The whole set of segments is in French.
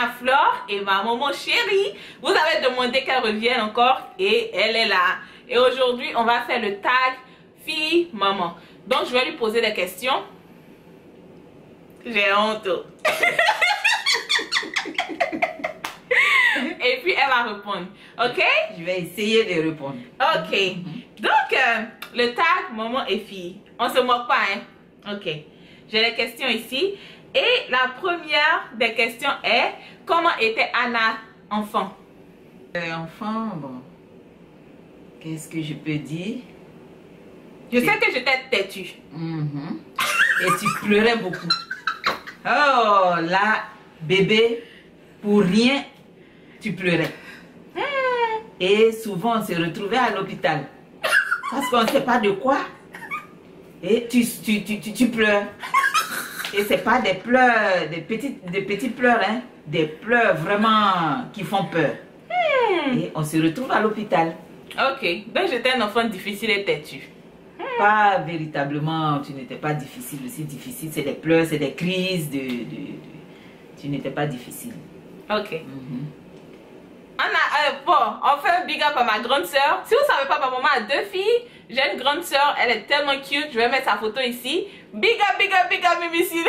Anna Flore et ma maman chérie. Vous avez demandé qu'elle revienne encore et elle est là. Et aujourd'hui, on va faire le tag fille-maman. Donc, je vais lui poser des questions. J'ai honte. Et puis, elle va répondre. Ok? Je vais essayer de répondre. Ok. Donc, le tag maman et fille. On se moque pas, hein? Ok. J'ai les questions ici. Et la première des questions est: comment était Anna enfant? Enfant, bon. Qu'est-ce que je peux dire? Je sais que j'étais têtue. Et tu pleurais beaucoup. Oh là, bébé, pour rien, tu pleurais. Et souvent, on se retrouvait à l'hôpital. Parce qu'on ne sait pas de quoi. Et tu pleures. Et ce n'est pas des pleurs, des petits pleurs, hein. Des pleurs vraiment qui font peur. Et on se retrouve à l'hôpital. Ok, donc j'étais un enfant difficile et têtu. Pas véritablement, tu n'étais pas difficile aussi. Difficile, c'est des pleurs, c'est des crises. Tu n'étais pas difficile. Ok. Anna, bon, on fait un big up à ma grande soeur. Si vous ne savez pas, ma maman a 2 filles. J'ai une grande soeur, elle est tellement cute. Je vais mettre sa photo ici. Big up, big up, big up, Mimicide.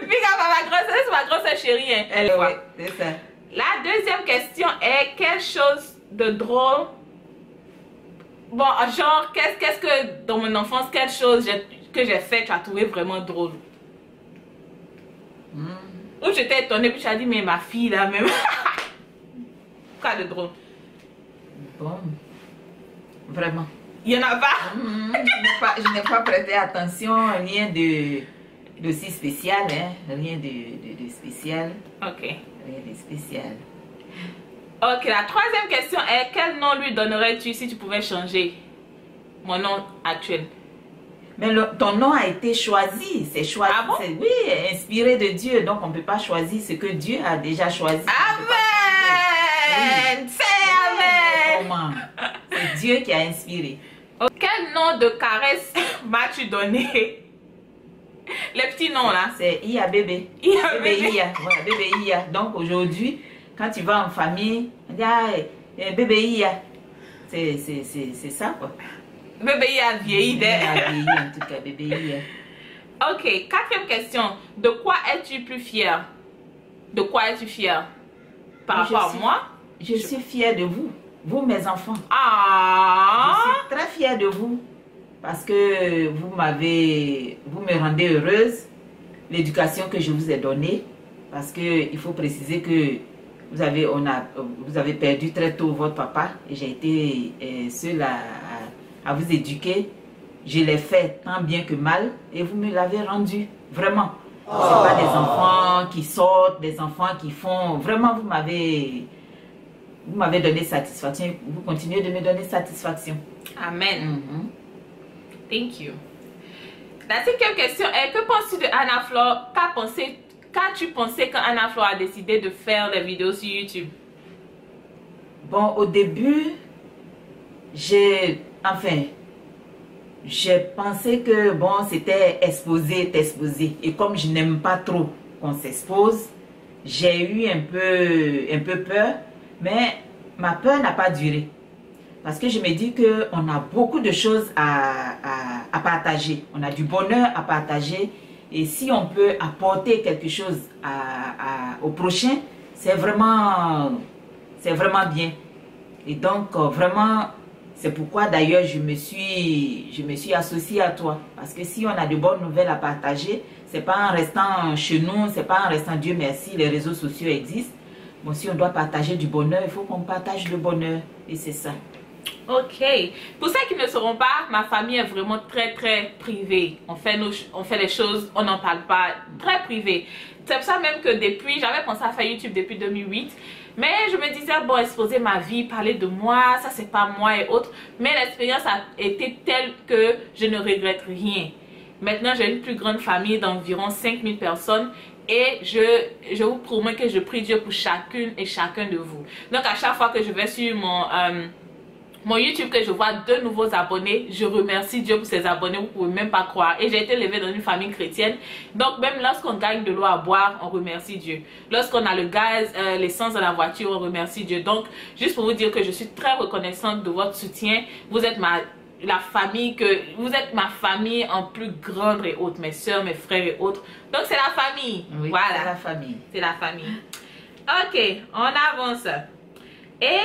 Big up à ma grande soeur, c'est ma grande soeur chérie. Hein. Elle, ouais, c'est ça. La deuxième question est: quelle chose de drôle, bon, genre, qu'est-ce que dans mon enfance, quelle chose que j'ai fait, tu as trouvé vraiment drôle? Ou j'étais étonnée, puis tu as dit, mais ma fille là même. Quoi de drôle? Bon, vraiment. Il n'y en a pas? Je n'ai pas prêté attention, rien de si spécial, hein? Rien de spécial. Ok. Rien de spécial. Ok, la troisième question est: quel nom lui donnerais-tu si tu pouvais changer mon nom actuel? Mais ton nom a été choisi, c'est choisi. Ah bon? Oui, inspiré de Dieu, donc on ne peut pas choisir ce que Dieu a déjà choisi. Amen! C'est amen! Comment? C'est Dieu qui a inspiré. Quel nom de caresse m'as-tu donné? Les petits noms là. C'est Iya bébé. Iya Bébé bébé. Iya. Voilà, bébé Iya. Donc aujourd'hui, quand tu vas en famille, on dit ah, bébé Iya. C'est ça quoi. Bébé Iya vieilli. Il a vieilli en tout cas, bébé Iya. Ok, quatrième question. De quoi es-tu plus fière? De quoi es-tu fière? Par rapport à moi? Je suis fière de vous, mes enfants. Ah! Je suis très fière de vous parce que vous me rendez heureuse. L'éducation que je vous ai donnée, parce que il faut préciser que vous avez perdu très tôt votre papa et j'ai été seule à vous éduquer. Je l'ai fait tant bien que mal et vous me l'avez rendu, vraiment. Ce n'est pas des enfants qui sortent, des enfants qui font... Vraiment, vous m'avez donné satisfaction. Vous continuez de me donner satisfaction. Amen. Thank you. La cinquième question est: que penses-tu de Anna Flore? Qu'as-tu pensé quand Anna Flore a décidé de faire des vidéos sur YouTube? Bon, au début, j'ai pensé que bon, c'était exposer, t'exposer. Et comme je n'aime pas trop qu'on s'expose, j'ai eu un peu peur. Mais ma peur n'a pas duré. Parce que je me dis qu'on a beaucoup de choses à partager. On a du bonheur à partager. Et si on peut apporter quelque chose au prochain, c'est vraiment bien. Et donc, vraiment, c'est pourquoi d'ailleurs je me suis associée à toi. Parce que si on a de bonnes nouvelles à partager, c'est pas en restant chez nous, c'est pas en restant, Dieu merci, les réseaux sociaux existent. Bon, si on doit partager du bonheur, il faut qu'on partage le bonheur. Et c'est ça. Ok. Pour ceux qui ne sauront pas, ma famille est vraiment très très privée. On fait les choses, on n'en parle pas, très privé. C'est pour ça même que j'avais pensé à faire YouTube depuis 2008. Mais je me disais, bon, exposer ma vie, parler de moi, ça c'est pas moi et autres. Mais l'expérience a été telle que je ne regrette rien. Maintenant, j'ai une plus grande famille d'environ 5000 personnes. Et je vous promets que je prie Dieu pour chacune et chacun de vous. Donc à chaque fois que je vais sur mon YouTube que je vois 2 nouveaux abonnés, je remercie Dieu pour ces abonnés, vous pouvez même pas croire. Et j'ai été élevée dans une famille chrétienne, donc même lorsqu'on gagne de l'eau à boire, on remercie Dieu. Lorsqu'on a le gaz, l'essence dans la voiture, on remercie Dieu. Donc juste pour vous dire que je suis très reconnaissante de votre soutien. Vous êtes vous êtes ma famille en plus grande et haute, mes soeurs, mes frères et autres. Donc c'est la famille. Oui, voilà. C'est la famille. C'est la famille. Ok, on avance. Et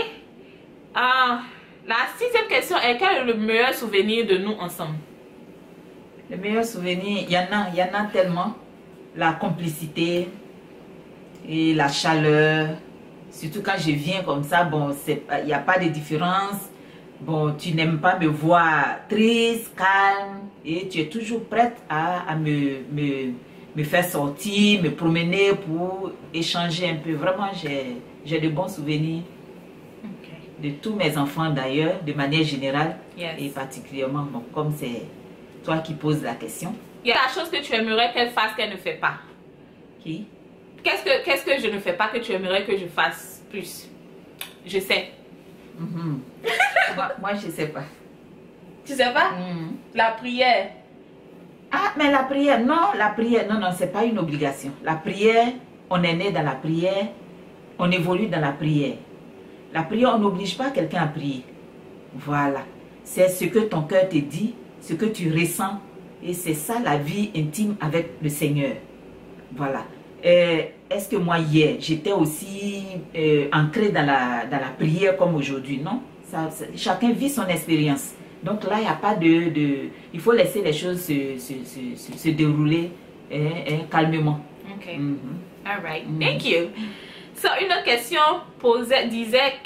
la 6e question est: quel est le meilleur souvenir de nous ensemble? Le meilleur souvenir, il y en a tellement. La complicité et la chaleur. Surtout quand je viens comme ça, bon, il n'y a pas de différence. Bon, tu n'aimes pas me voir triste, calme, et tu es toujours prête à me faire sortir, me promener pour échanger un peu. Vraiment, j'ai de bons souvenirs de tous mes enfants d'ailleurs, de manière générale, et particulièrement, bon, comme c'est toi qui poses la question. Il y a la chose que tu aimerais qu'elle fasse qu'elle ne fait pas. Qui? Qu'est-ce que je ne fais pas que tu aimerais que je fasse plus? Je sais. Moi, je sais pas. Tu sais pas? La prière. Ah, mais la prière, non, c'est pas une obligation. La prière, on est né dans la prière, on évolue dans la prière. La prière, on n'oblige pas quelqu'un à prier. Voilà. C'est ce que ton cœur te dit, ce que tu ressens, et c'est ça la vie intime avec le Seigneur. Voilà. Est-ce que moi hier, j'étais aussi ancré dans la prière comme aujourd'hui? Non. Chacun vit son expérience. Donc là, il n'y a pas il faut laisser les choses se dérouler calmement. Ok. All right. Thank you. So, une autre question disait,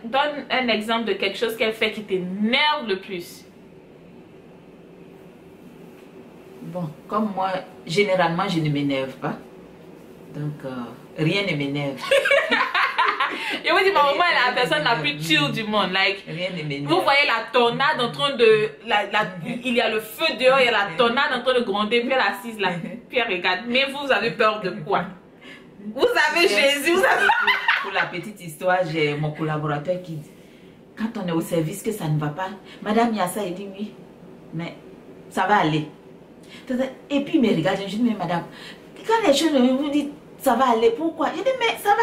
donne un exemple de quelque chose qu'elle fait qui t'énerve le plus. Bon, comme moi, généralement, je ne m'énerve pas. Donc, rien ne m'énerve. Je vous dis, ma maman est la personne la plus chill du monde. Like, rien ne m'énerve. Vous voyez la tornade en train de... il y a le feu dehors, il y a la tornade en train de gronder, puis elle est assise là. Puis elle regarde. Mais vous avez peur de quoi? Vous avez Jésus, vous avez... Pour la petite histoire, j'ai mon collaborateur qui dit, quand on est au service que ça ne va pas, Madame Yassa, il dit oui, mais ça va aller. Et puis il me regarde, je dis, mais madame, quand les choses vous disent ça va aller, pourquoi? Je dis, mais ça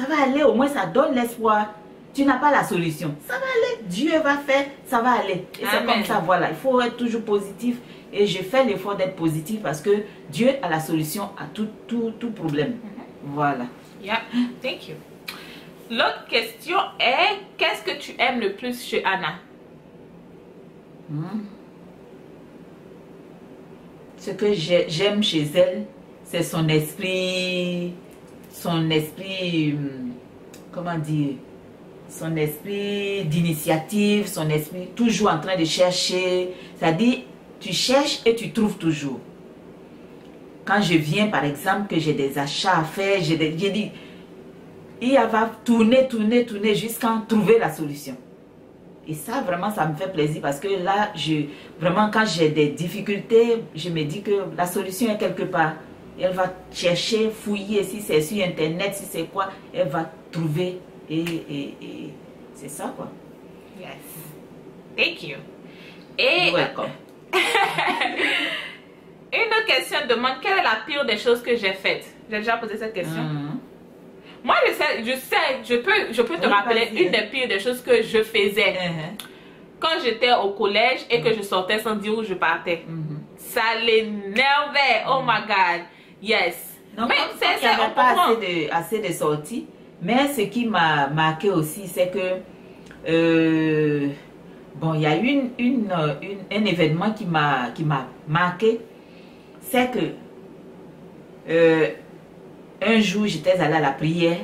va aller, au moins ça donne l'espoir. Tu n'as pas la solution, ça va aller, Dieu va faire, ça va aller. Et c'est comme ça, voilà, il faut être toujours positif. Et je fais l'effort d'être positif parce que Dieu a la solution à tout problème. Voilà. Yeah, thank you. L'autre question est, qu'est-ce que tu aimes le plus chez Anna? Ce que j'aime chez elle, c'est son esprit, comment dire, son esprit d'initiative, son esprit toujours en train de chercher. C'est-à-dire, tu cherches et tu trouves toujours. Quand je viens, par exemple, que j'ai des achats à faire, j'ai dit, il va tourner jusqu'à trouver la solution. Et ça, vraiment, ça me fait plaisir parce que là, vraiment, quand j'ai des difficultés, je me dis que la solution est quelque part. Elle va chercher, fouiller, si c'est sur Internet, si c'est quoi, elle va trouver. Et c'est ça, quoi. Yes. Thank you. Et... Welcome. Une autre question demande, quelle est la pire des choses que j'ai faites? J'ai déjà posé cette question. Moi, je peux te rappeler une des pires des choses que je faisais quand j'étais au collège et que je sortais sans dire où je partais. Ça l'énervait. Oh my God. Yes. Donc, mais il n'y avait pas assez de sorties. Mais ce qui m'a marqué aussi, c'est que bon, il y a eu un événement qui m'a marqué. C'est que un jour, j'étais allée à la prière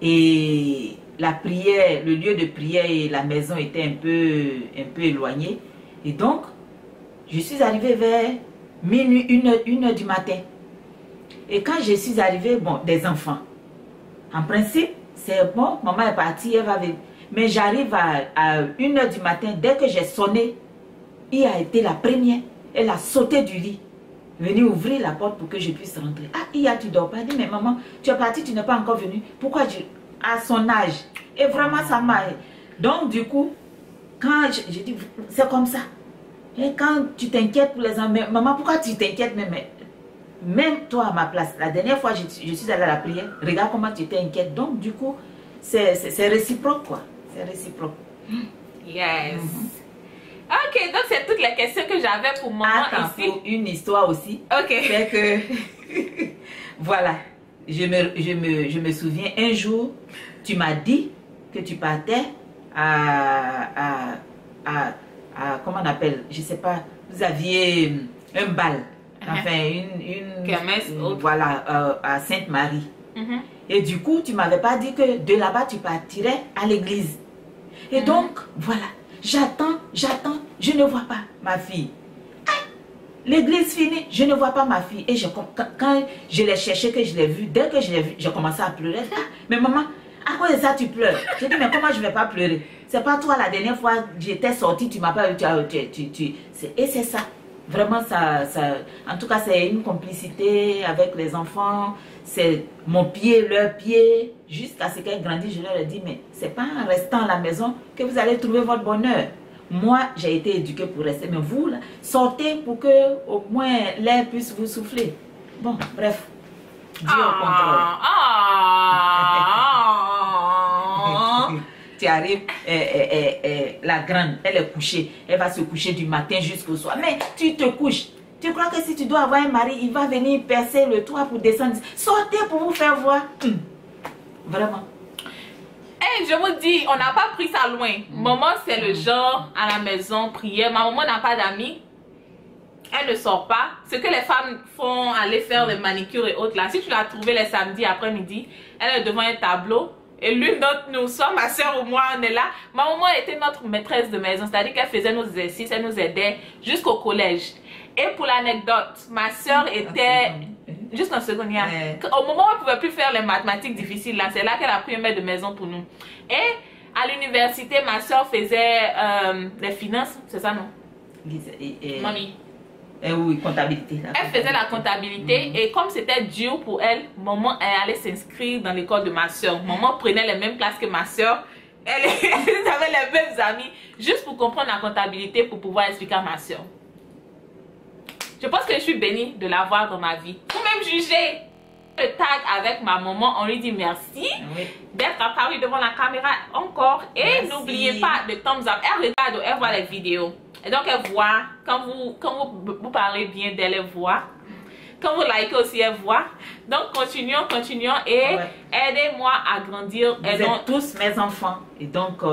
et la prière, le lieu de prière et la maison étaient un peu éloignés. Et donc, je suis arrivée vers minuit, 1h du matin. Et quand je suis arrivée, bon, des enfants. En principe, c'est bon, maman est partie, elle va venir. Mais j'arrive à 1h du matin, dès que j'ai sonné, il a été la première. Elle a sauté du lit, venue ouvrir la porte pour que je puisse rentrer. Ah, Iya, tu dors pas? Elle dit, mais maman, tu es partie, tu n'es pas encore venue. Pourquoi à son âge, Et vraiment, ça m'a... Donc, du coup, quand je dis, c'est comme ça. Et quand tu t'inquiètes pour les enfants, maman, pourquoi tu t'inquiètes même toi à ma place, la dernière fois, je suis allée à la prière, regarde comment tu étais inquiète. Donc, du coup, c'est réciproque, quoi. C'est réciproque. Yes. Ok, donc c'est toutes les questions que j'avais pour maman. Attends, ici. pour une histoire aussi. Ok. C'est que, voilà, je me souviens, un jour, tu m'as dit que tu partais comment on appelle, je sais pas, vous aviez un bal, enfin voilà, à Sainte-Marie. Et du coup, tu m'avais pas dit que de là-bas, tu partirais à l'église. Et donc, voilà, j'attends, je ne vois pas ma fille. L'église finie, je ne vois pas ma fille. Et quand je l'ai cherché, que je l'ai vue, dès que je l'ai vue, j'ai commencé à pleurer. Ah, mais maman, à cause de ça, tu pleures. J'ai dit, mais comment je ne vais pas pleurer? C'est pas toi, la dernière fois, j'étais sortie, tu m'as pas vu, et c'est ça. Vraiment, en tout cas, c'est une complicité avec les enfants. C'est mon pied, leur pied. Jusqu'à ce qu'elles grandissent, je leur ai dit, mais c'est pas en restant à la maison que vous allez trouver votre bonheur. Moi, j'ai été éduquée pour rester, mais vous, là, sortez pour que au moins l'air puisse vous souffler. Bon, bref. Dieu au contrôle. Tu arrives, la grande, elle est couchée. Elle va se coucher du matin jusqu'au soir. Mais tu te couches. Tu crois que si tu dois avoir un mari, il va venir percer le toit pour descendre. Sortez pour vous faire voir. Vraiment. Hey, je vous dis, on n'a pas pris ça loin. Maman, c'est le genre à la maison, prière. Ma maman n'a pas d'amis. Elle ne sort pas. Ce que les femmes font, aller faire des manicures et autres là. Si tu l'as trouvée les samedis après-midi, elle est devant un tableau. Et l'une d'entre nous, soit ma soeur ou moi, on est là. Ma maman était notre maîtresse de maison. C'est-à-dire qu'elle faisait nos exercices, elle nous aidait jusqu'au collège. Et pour l'anecdote, ma soeur était... Juste en seconde, au moment où elle ne pouvait plus faire les mathématiques difficiles, là, c'est là qu'elle a pris un maître de maison pour nous. Et à l'université, ma soeur faisait les finances, c'est ça, non? Mamie. Oui, comptabilité. Elle faisait la comptabilité et comme c'était dur pour elle, maman elle allait s'inscrire dans l'école de ma soeur. Maman prenait les mêmes classes que ma soeur. Elle avait les mêmes amis juste pour comprendre la comptabilité pour pouvoir expliquer à ma soeur. Je pense que je suis bénie de l'avoir dans ma vie. Vous même juger le tag avec ma maman, on lui dit merci d'être apparu devant la caméra encore. Et n'oubliez pas de thumbs up. Elle regarde, elle voit les vidéos. Et donc elle voit, quand vous parlez bien d'elle, elle voit. Quand vous likez aussi, elle voit. Donc continuons et aidez-moi à grandir. Vous êtes tous mes enfants. Et donc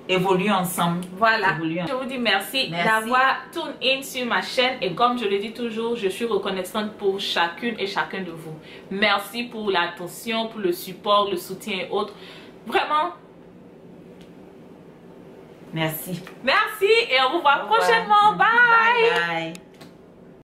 évoluons ensemble. Voilà. Je vous dis merci d'avoir tune in sur ma chaîne. Et comme je le dis toujours, je suis reconnaissante pour chacune et chacun de vous. Merci pour l'attention, pour le support, le soutien et autres. Vraiment. Merci. Merci et on vous voit prochainement. Bye. Bye bye.